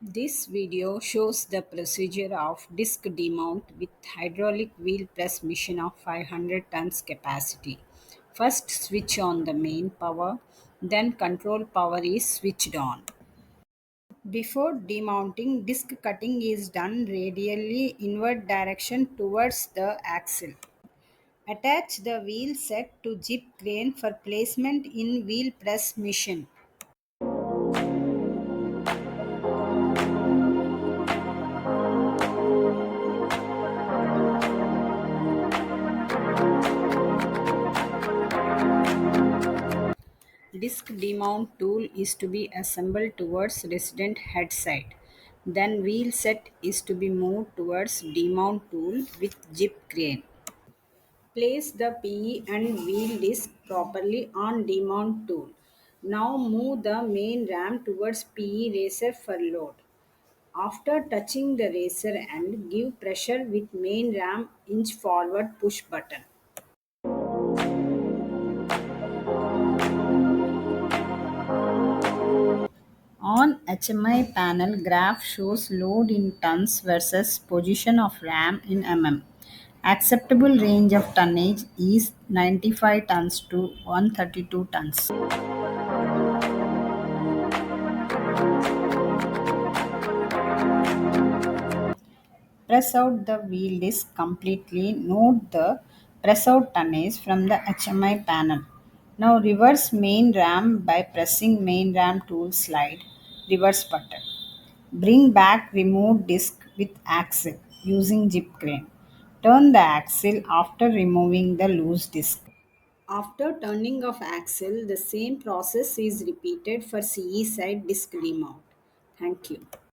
This video shows the procedure of disc demount with hydraulic wheel press machine of 500 tons capacity. First switch on the main power, then control power is switched on. Before demounting, disc cutting is done radially inward direction towards the axle. Attach the wheel set to jib crane for placement in wheel press machine. Disc demount tool is to be assembled towards resident head side. Then wheel set is to be moved towards demount tool with jib crane. Place the PE and wheel disc properly on demount tool. Now move the main ram towards PE racer for load. After touching the racer end, give pressure with main ram inch forward push button. On HMI panel, graph shows load in tons versus position of ram in mm. Acceptable range of tonnage is 95 tons to 132 tons. Press out the wheel disc completely. Note the press out tonnage from the HMI panel. Now reverse main ram by pressing main ram tool slide reverse button. Bring back removed disc with axle using jib crane. Turn the axle after removing the loose disc. After turning of axle, the same process is repeated for CE side disc remount. Thank you.